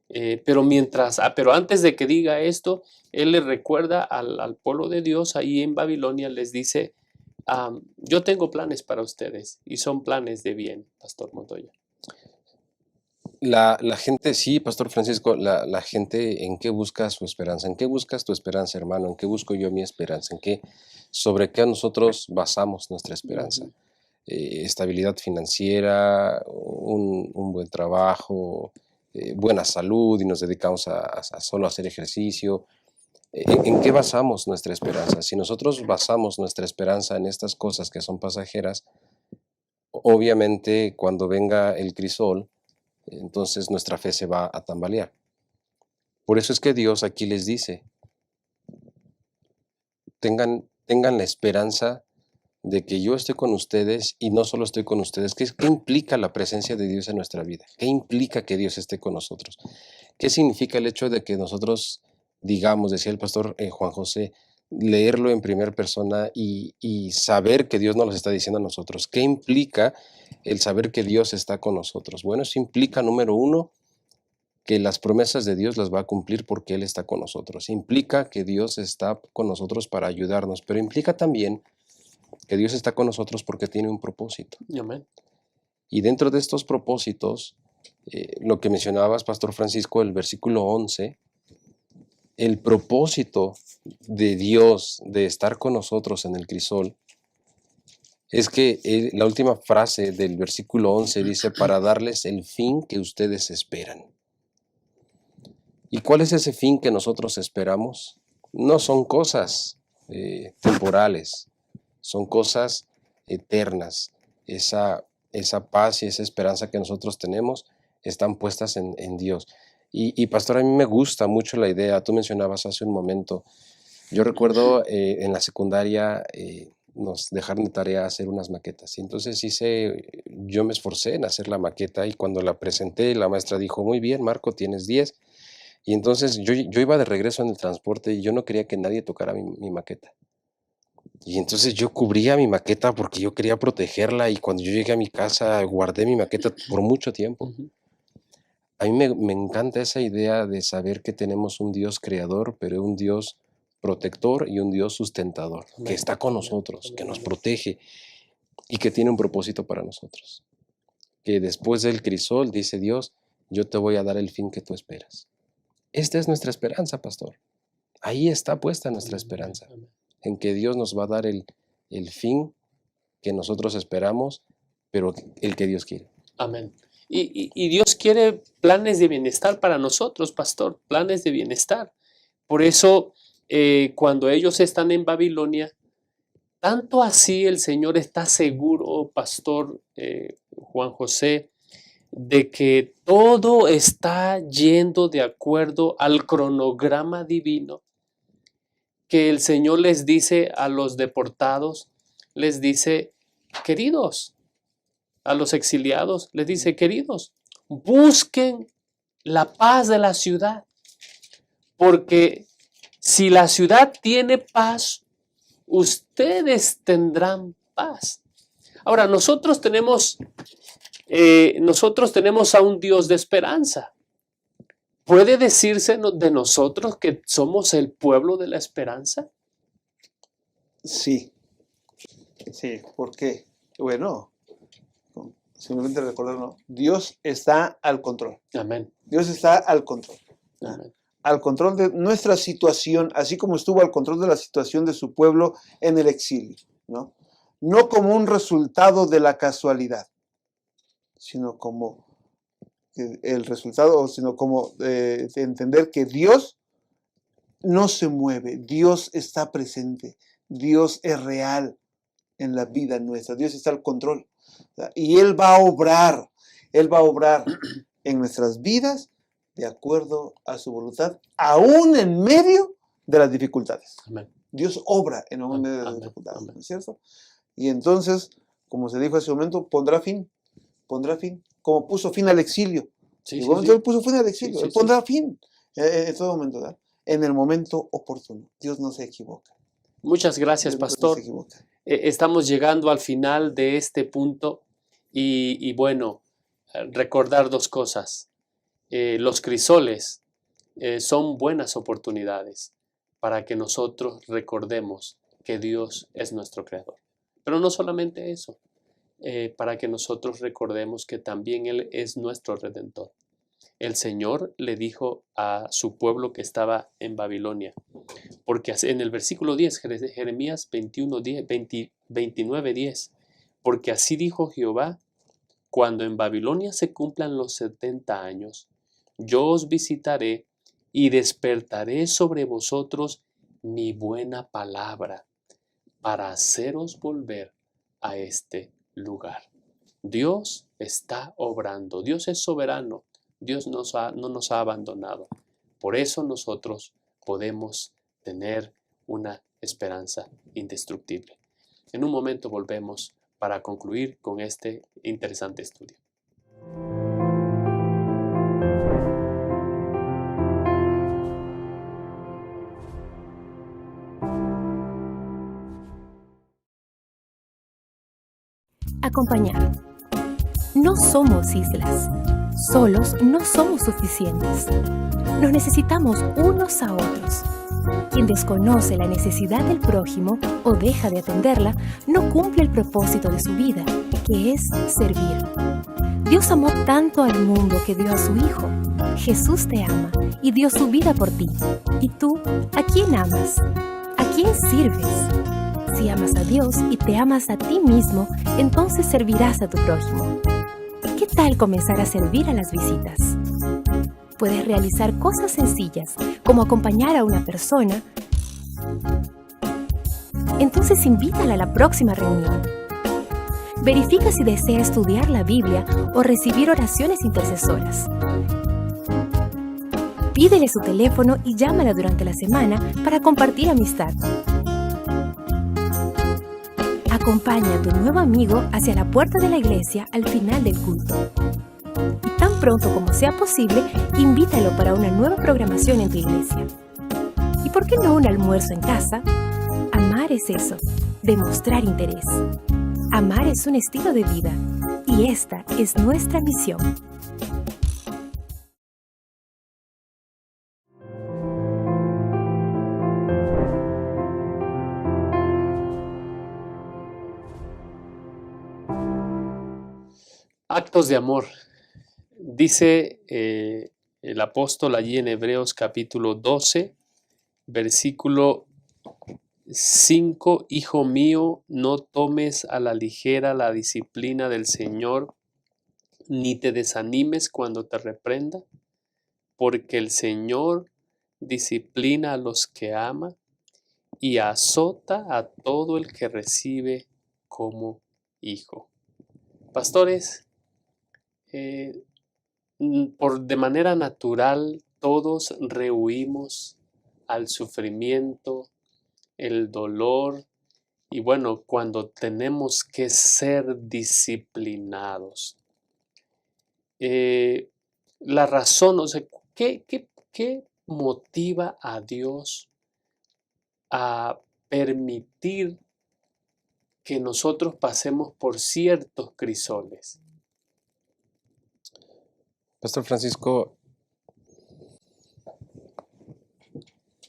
Pero antes de que diga esto, Él le recuerda al pueblo de Dios ahí en Babilonia, les dice, yo tengo planes para ustedes y son planes de bien, Pastor Montoya. La gente, sí, Pastor Francisco, la gente, ¿en qué busca su esperanza? ¿En qué buscas tu esperanza, hermano? ¿En qué busco yo mi esperanza? ¿Sobre qué nosotros basamos nuestra esperanza? Estabilidad financiera, un buen trabajo, buena salud, y nos dedicamos a solo hacer ejercicio. ¿En qué basamos nuestra esperanza? Si nosotros basamos nuestra esperanza en estas cosas que son pasajeras, obviamente cuando venga el crisol, entonces nuestra fe se va a tambalear. Por eso es que Dios aquí les dice, tengan la esperanza de que yo estoy con ustedes, y no solo estoy con ustedes. ¿Qué implica la presencia de Dios en nuestra vida? ¿Qué implica que Dios esté con nosotros? ¿Qué significa el hecho de que nosotros digamos, decía el pastor Juan José, leerlo en primera persona y saber que Dios nos lo está diciendo a nosotros? ¿Qué implica el saber que Dios está con nosotros? Bueno, eso implica, número uno, que las promesas de Dios las va a cumplir porque Él está con nosotros. Implica que Dios está con nosotros para ayudarnos, pero implica también que Dios está con nosotros porque tiene un propósito. Amén. Y dentro de estos propósitos, lo que mencionabas, Pastor Francisco, el versículo 11, el propósito de Dios de estar con nosotros en el crisol es que la última frase del versículo 11 dice, para darles el fin que ustedes esperan. ¿Y cuál es ese fin que nosotros esperamos? No son cosas temporales. son cosas eternas. Esa paz y esa esperanza que nosotros tenemos están puestas en Dios. Y pastor, a mí me gusta mucho la idea, tú mencionabas hace un momento, yo recuerdo en la secundaria nos dejaron de tarea hacer unas maquetas, y entonces yo me esforcé en hacer la maqueta, y cuando la presenté, la maestra dijo, muy bien, Marco, tienes 10, y entonces yo iba de regreso en el transporte, y yo no quería que nadie tocara mi maqueta. Y entonces yo cubría mi maqueta porque yo quería protegerla, y cuando yo llegué a mi casa guardé mi maqueta por mucho tiempo. Ujú. A mí me encanta esa idea de saber que tenemos un Dios creador, pero un Dios protector y un Dios sustentador, que Amén. está con nosotros, que nos protege y que tiene un propósito para nosotros. Que después del crisol, dice Dios, yo te voy a dar el fin que tú esperas. Esta es nuestra esperanza, pastor. Ahí está puesta nuestra esperanza, en que Dios nos va a dar el fin que nosotros esperamos, pero el que Dios quiere. Amén. Y Dios quiere planes de bienestar para nosotros, pastor, planes de bienestar. Por eso, cuando ellos están en Babilonia, tanto así el Señor está seguro, pastor Juan José, de que todo está yendo de acuerdo al cronograma divino, que el Señor les dice a los deportados, les dice, queridos, a los exiliados, les dice, queridos, busquen la paz de la ciudad, porque si la ciudad tiene paz, ustedes tendrán paz. Ahora, nosotros tenemos a un Dios de esperanza. ¿Puede decirse de nosotros que somos el pueblo de la esperanza? Sí. ¿Por qué? Bueno, simplemente recordarlo, Dios está al control. Amén. Dios está al control. Amén. Al control de nuestra situación, así como estuvo al control de la situación de su pueblo en el exilio, ¿no? No como un resultado de la casualidad, sino como el resultado, sino como de entender que Dios no se mueve, Dios está presente, Dios es real en la vida nuestra, Dios está al control, y Él va a obrar en nuestras vidas de acuerdo a su voluntad, aún en medio de las dificultades. Amén. Dios obra en medio de las dificultades, ¿no es cierto? Y entonces, como se dijo hace un momento, pondrá fin, como puso fin al exilio. Él puso fin al exilio, Él pondrá fin en todo momento, ¿verdad? En el momento oportuno. Dios no se equivoca. Muchas gracias, pastor. Estamos llegando al final de este punto y bueno, recordar dos cosas. Los crisoles son buenas oportunidades para que nosotros recordemos que Dios es nuestro creador. Pero no solamente eso, para que nosotros recordemos que también Él es nuestro redentor. El Señor le dijo a su pueblo que estaba en Babilonia, porque en el versículo 10, Jeremías 29:10, porque así dijo Jehová, cuando en Babilonia se cumplan los 70 años, yo os visitaré y despertaré sobre vosotros mi buena palabra para haceros volver a este lugar. Dios está obrando, Dios es soberano, Dios no nos ha abandonado. Por eso nosotros podemos tener una esperanza indestructible. En un momento volvemos para concluir con este interesante estudio. Acompañar. No somos islas. Solos no somos suficientes. Nos necesitamos unos a otros. Quien desconoce la necesidad del prójimo o deja de atenderla, no cumple el propósito de su vida, que es servir. Dios amó tanto al mundo que dio a su Hijo. Jesús te ama y dio su vida por ti. ¿Y tú, a quién amas? ¿A quién sirves? Si amas a Dios y te amas a ti mismo, entonces servirás a tu prójimo. ¿Qué tal comenzar a servir a las visitas? Puedes realizar cosas sencillas, como acompañar a una persona Entonces invítala a la próxima reunión. Verifica si desea estudiar la Biblia o recibir oraciones intercesoras. Pídele su teléfono y llámala durante la semana para compartir amistad. Acompaña a tu nuevo amigo hacia la puerta de la iglesia al final del culto. Y tan pronto como sea posible, invítalo para una nueva programación en tu iglesia. ¿Y por qué no un almuerzo en casa? Amar es eso, demostrar interés. Amar es un estilo de vida y esta es nuestra misión. Actos de amor. Dice el apóstol allí en Hebreos capítulo 12, versículo 5, Hijo mío, no tomes a la ligera la disciplina del Señor, ni te desanimes cuando te reprenda, porque el Señor disciplina a los que ama y azota a todo el que recibe como hijo. Pastores, de manera natural todos rehuimos al sufrimiento, el dolor y bueno, cuando tenemos que ser disciplinados. La razón, o sea, ¿qué motiva a Dios a permitir que nosotros pasemos por ciertos crisoles? Pastor Francisco,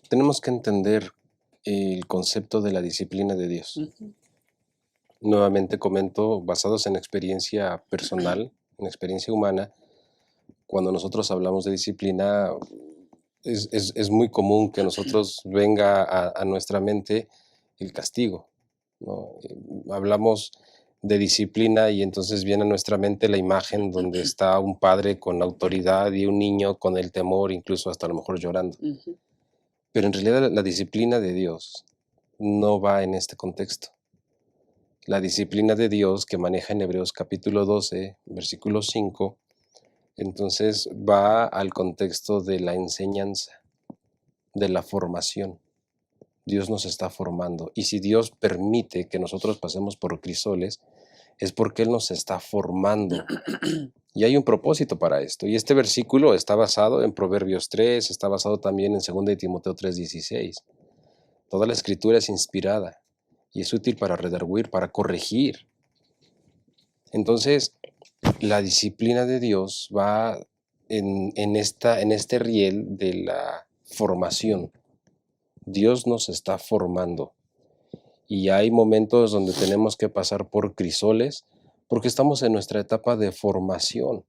tenemos que entender el concepto de la disciplina de Dios. Nuevamente comento, basados en experiencia personal, en experiencia humana, cuando nosotros hablamos de disciplina, es muy común que nosotros venga a nuestra mente el castigo, ¿no? Hablamos de disciplina y entonces viene a nuestra mente la imagen donde está un padre con autoridad y un niño con el temor, incluso hasta a lo mejor llorando. Pero en realidad la disciplina de Dios no va en este contexto. La disciplina de Dios que maneja en Hebreos capítulo 12, versículo 5, entonces va al contexto de la enseñanza, de la formación. Dios nos está formando. Y si Dios permite que nosotros pasemos por crisoles, es porque Él nos está formando. Y hay un propósito para esto. Y este versículo está basado en Proverbios 3, está basado también en 2 Timoteo 3:16. Toda la escritura es inspirada y es útil para redarguir, para corregir. Entonces, la disciplina de Dios va en este riel de la formación. Dios nos está formando. Y hay momentos donde tenemos que pasar por crisoles porque estamos en nuestra etapa de formación.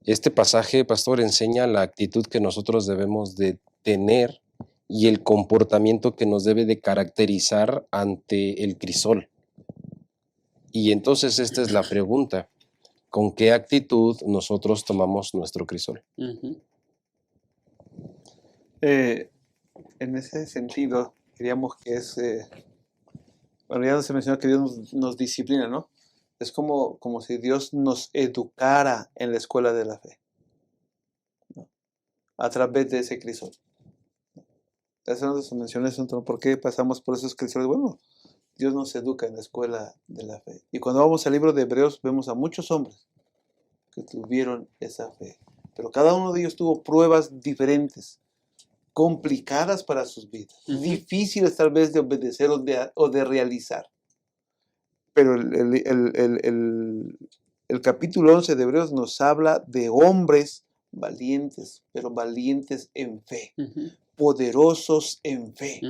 Este pasaje, pastor, enseña la actitud que nosotros debemos de tener y el comportamiento que nos debe de caracterizar ante el crisol. Y entonces esta es la pregunta: ¿con qué actitud nosotros tomamos nuestro crisol? En ese sentido, diríamos que es, bueno, ya se mencionó que Dios nos disciplina, ¿no? Es como si Dios nos educara en la escuela de la fe, ¿no? A través de ese crisol. Esa no se menciona eso, entonces, ¿por qué pasamos por esos crisoles? Bueno, Dios nos educa en la escuela de la fe. Y cuando vamos al libro de Hebreos, vemos a muchos hombres que tuvieron esa fe. Pero cada uno de ellos tuvo pruebas diferentes, complicadas para sus vidas, difíciles tal vez de obedecer o de realizar. Pero el capítulo 11 de Hebreos nos habla de hombres valientes, pero valientes en fe, poderosos en fe,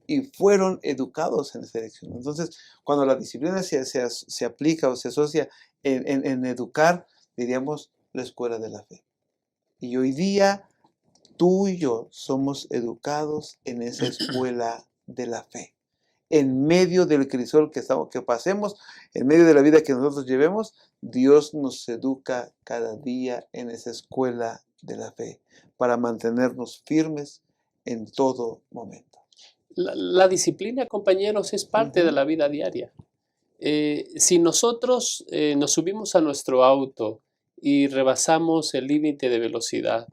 y fueron educados en esa dirección. Entonces, cuando la disciplina se aplica o se asocia en educar, diríamos la escuela de la fe. Y hoy día, tú y yo somos educados en esa escuela de la fe. En medio del crisol que pasemos, en medio de la vida que nosotros llevemos, Dios nos educa cada día en esa escuela de la fe para mantenernos firmes en todo momento. La disciplina, compañeros, es parte de la vida diaria. Si nosotros nos subimos a nuestro auto y rebasamos el límite de velocidad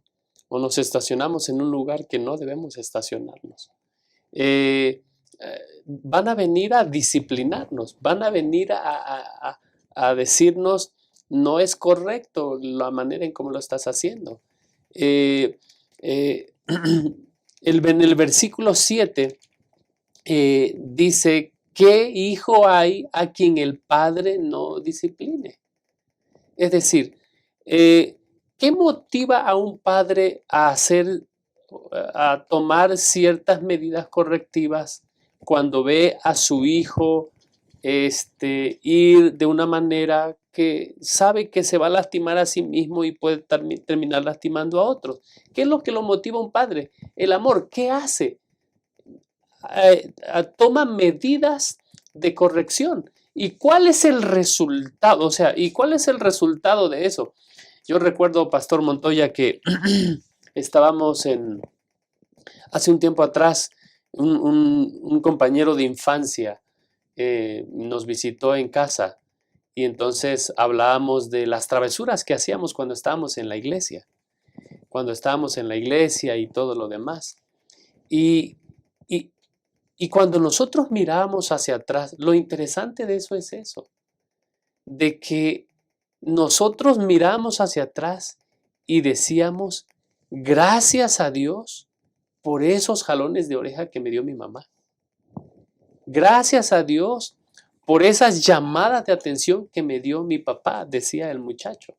o nos estacionamos en un lugar que no debemos estacionarnos, van a venir a disciplinarnos, van a venir a decirnos, no es correcto la manera en cómo lo estás haciendo. En el versículo 7 dice, ¿qué hijo hay a quien el padre no discipline? Es decir, ¿qué motiva a un padre a tomar ciertas medidas correctivas cuando ve a su hijo ir de una manera que sabe que se va a lastimar a sí mismo y puede terminar lastimando a otros? ¿Qué es lo que lo motiva a un padre? El amor. ¿Qué hace? Toma medidas de corrección. ¿Y cuál es el resultado? O sea, ¿y cuál es el resultado de eso? Yo recuerdo, Pastor Montoya, que estábamos hace un tiempo atrás, un compañero de infancia nos visitó en casa y entonces hablábamos de las travesuras que hacíamos cuando estábamos en la iglesia. Cuando estábamos en la iglesia y todo lo demás. Y cuando nosotros miramos hacia atrás, lo interesante de eso es eso, de que nosotros miramos hacia atrás y decíamos, gracias a Dios por esos jalones de oreja que me dio mi mamá. Gracias a Dios por esas llamadas de atención que me dio mi papá, decía el muchacho.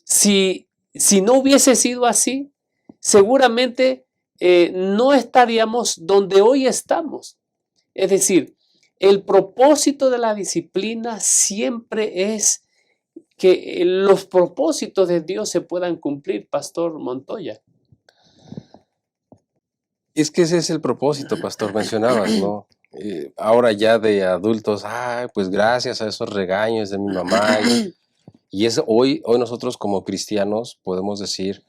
Si no hubiese sido así, seguramente no estaríamos donde hoy estamos. Es decir, el propósito de la disciplina siempre es que los propósitos de Dios se puedan cumplir, Pastor Montoya. Es que ese es el propósito, Pastor, mencionabas, ¿no? Ahora ya de adultos, pues gracias a esos regaños de mi mamá. Y eso hoy nosotros como cristianos podemos decir,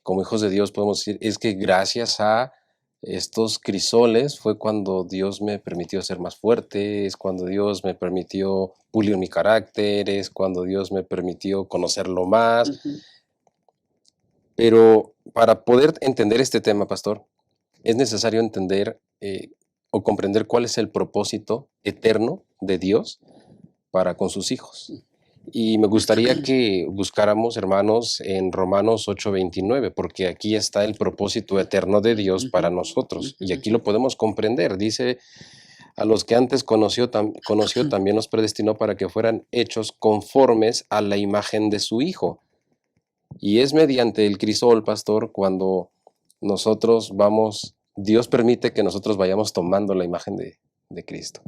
como hijos de Dios podemos decir, es que gracias a estos crisoles fue cuando Dios me permitió ser más fuerte, es cuando Dios me permitió pulir mi carácter, es cuando Dios me permitió conocerlo más. Pero para poder entender este tema, Pastor, es necesario entender o comprender cuál es el propósito eterno de Dios para con sus hijos. Y me gustaría que buscáramos, hermanos, en Romanos 8:29, porque aquí está el propósito eterno de Dios para nosotros. Y aquí lo podemos comprender. Dice, a los que antes conoció también los predestinó para que fueran hechos conformes a la imagen de su Hijo. Y es mediante el crisol, Pastor, cuando nosotros Dios permite que nosotros vayamos tomando la imagen de Cristo.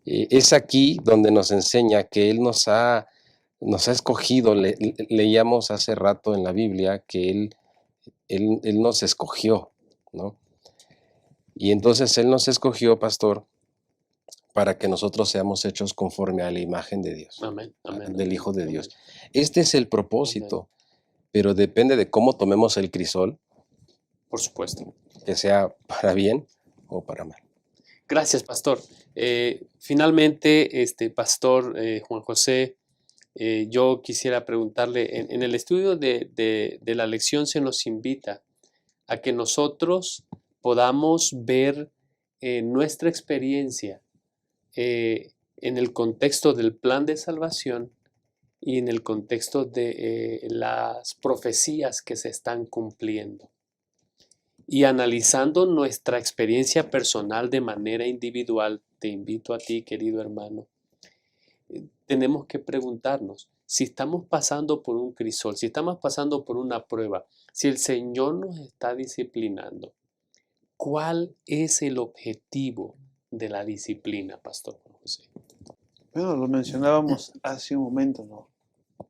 Es aquí donde nos enseña que Él nos ha escogido. Leíamos hace rato en la Biblia que Él nos escogió, ¿no? Y entonces Él nos escogió, Pastor, para que nosotros seamos hechos conforme a la imagen de Dios, amén, del Hijo de Dios. Este es el propósito, pero depende de cómo tomemos el crisol. Por supuesto. Que sea para bien o para mal. Gracias, Pastor. Finalmente, Pastor Juan José, yo quisiera preguntarle, en el estudio de la lección se nos invita a que nosotros podamos ver nuestra experiencia en el contexto del plan de salvación y en el contexto de las profecías que se están cumpliendo. Y analizando nuestra experiencia personal de manera individual, te invito a ti, querido hermano, tenemos que preguntarnos si estamos pasando por un crisol, si estamos pasando por una prueba, si el Señor nos está disciplinando, ¿cuál es el objetivo de la disciplina, Pastor Juan José? Bueno, lo mencionábamos hace un momento, ¿no?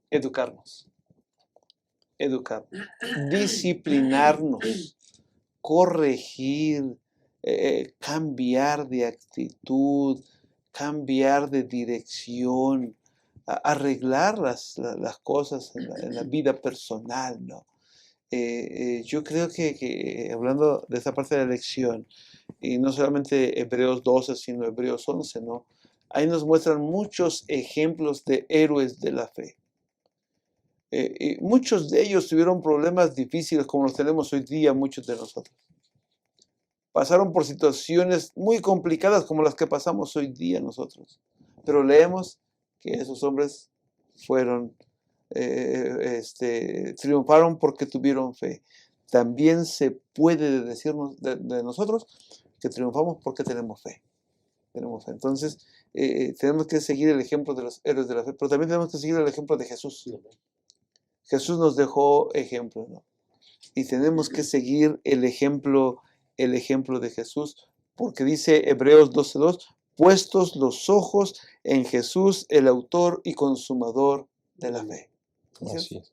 Educarnos, disciplinarnos, corregir, cambiar de actitud, cambiar de dirección, arreglar las cosas en la vida personal, ¿no? yo creo que hablando de esta parte de la lección, y no solamente Hebreos 12, sino Hebreos 11, ¿no? Ahí nos muestran muchos ejemplos de héroes de la fe. Y muchos de ellos tuvieron problemas difíciles como los tenemos hoy día muchos de nosotros. Pasaron por situaciones muy complicadas como las que pasamos hoy día nosotros. Pero leemos que esos hombres fueron, triunfaron porque tuvieron fe. También se puede decirnos de nosotros que triunfamos porque tenemos fe. Tenemos fe. Entonces, tenemos que seguir el ejemplo de los héroes de la fe, pero también tenemos que seguir el ejemplo de Jesús. Jesús nos dejó ejemplo, ¿no? Y tenemos que seguir el ejemplo de Jesús, porque dice Hebreos 12:2, puestos los ojos en Jesús, el autor y consumador de la fe. Así es.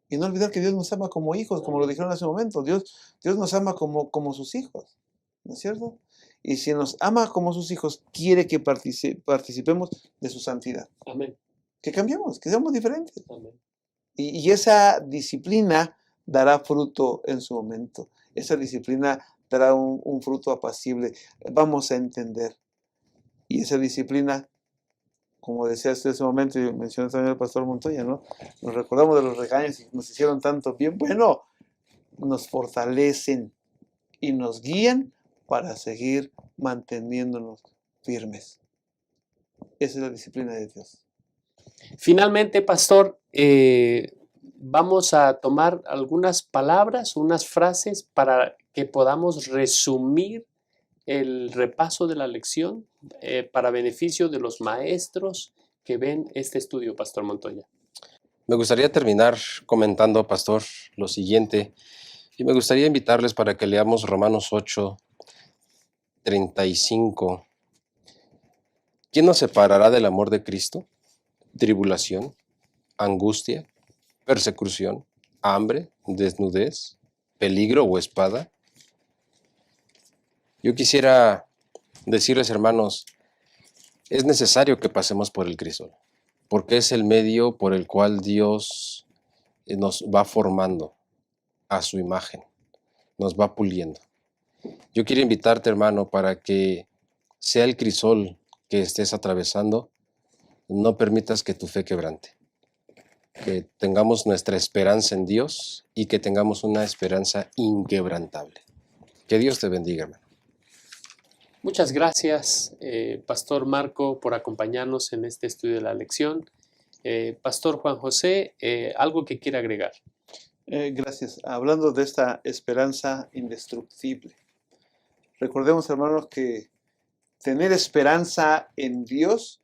Y no olvidar que Dios nos ama como hijos, como lo dijeron hace un momento. Dios nos ama como sus hijos, ¿no es cierto? Y si nos ama como sus hijos, quiere que participemos de su santidad. Amén. Que cambiemos, que seamos diferentes. Amén. Y esa disciplina dará fruto en su momento. Esa disciplina dará un fruto apacible. Vamos a entender. Y esa disciplina, como decía hasta ese momento, y mencionó también el pastor Montoya, ¿no? Nos recordamos de los regaños que nos hicieron tanto bien. Bueno, nos fortalecen y nos guían para seguir manteniéndonos firmes. Esa es la disciplina de Dios. Finalmente, pastor, vamos a tomar algunas palabras, unas frases para que podamos resumir el repaso de la lección para beneficio de los maestros que ven este estudio, pastor Montoya. Me gustaría terminar comentando, pastor, lo siguiente, y me gustaría invitarles para que leamos Romanos 8:35. ¿Quién nos separará del amor de Cristo? Tribulación, angustia, persecución, hambre, desnudez, peligro o espada. Yo quisiera decirles, hermanos, es necesario que pasemos por el crisol, porque es el medio por el cual Dios nos va formando a su imagen, nos va puliendo. Yo quiero invitarte, hermano, para que sea el crisol que estés atravesando, no permitas que tu fe quebrante, que tengamos nuestra esperanza en Dios y que tengamos una esperanza inquebrantable. Que Dios te bendiga, hermano. Muchas gracias, Pastor Marco, por acompañarnos en este estudio de la lección. Pastor Juan José, ¿algo que quiera agregar? Gracias. Hablando de esta esperanza indestructible, recordemos, hermanos, que tener esperanza en Dios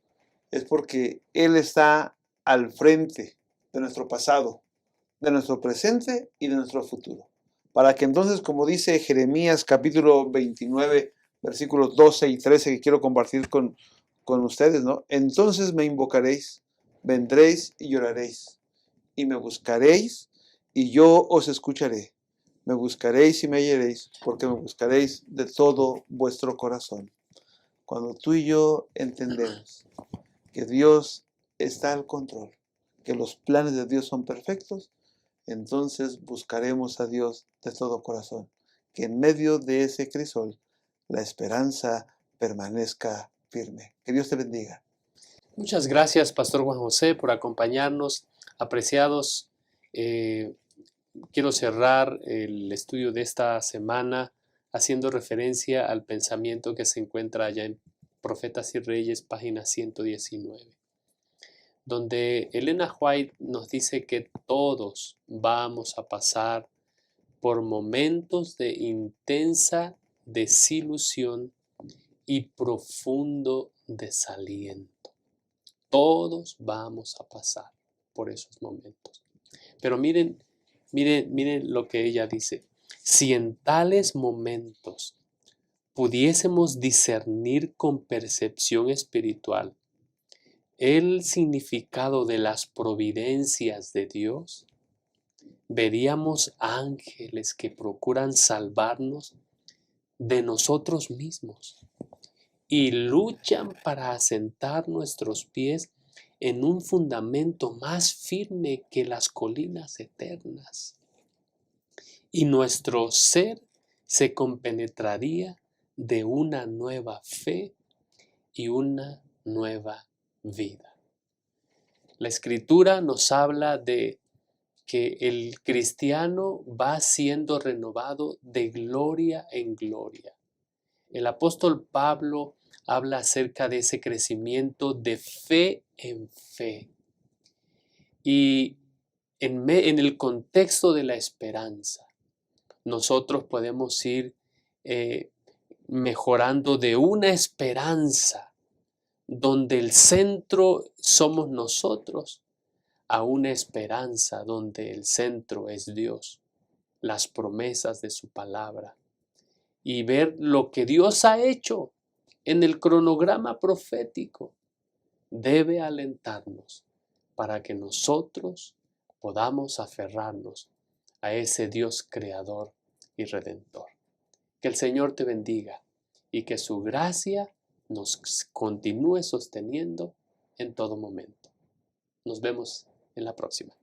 es porque Él está al frente de nuestro pasado, de nuestro presente y de nuestro futuro. Para que entonces, como dice Jeremías capítulo 29, versículos 12 y 13, que quiero compartir con ustedes, ¿no? Entonces me invocaréis, vendréis y lloraréis, y me buscaréis, y yo os escucharé. Me buscaréis y me hallaréis, porque me buscaréis de todo vuestro corazón. Cuando tú y yo entendemos que Dios está al control, que los planes de Dios son perfectos, entonces buscaremos a Dios de todo corazón. Que en medio de ese crisol la esperanza permanezca firme. Que Dios te bendiga. Muchas gracias, Pastor Juan José, por acompañarnos. Apreciados, quiero cerrar el estudio de esta semana haciendo referencia al pensamiento que se encuentra allá en Profetas y Reyes, página 119, donde Elena White nos dice que todos vamos a pasar por momentos de intensa desilusión y profundo desaliento. Todos vamos a pasar por esos momentos. Pero miren lo que ella dice. Si en tales momentos pudiésemos discernir con percepción espiritual el significado de las providencias de Dios, veríamos ángeles que procuran salvarnos de nosotros mismos y luchan para asentar nuestros pies en un fundamento más firme que las colinas eternas. y nuestro ser se compenetraría de una nueva fe y una nueva vida. La Escritura nos habla de que el cristiano va siendo renovado de gloria en gloria. El apóstol Pablo habla acerca de ese crecimiento de fe en fe. Y en el contexto de la esperanza, nosotros podemos ir mejorando de una esperanza donde el centro somos nosotros, a una esperanza donde el centro es Dios, las promesas de su palabra, y ver lo que Dios ha hecho en el cronograma profético debe alentarnos para que nosotros podamos aferrarnos a ese Dios creador y redentor. Que el Señor te bendiga y que su gracia nos continúe sosteniendo en todo momento. Nos vemos en la próxima.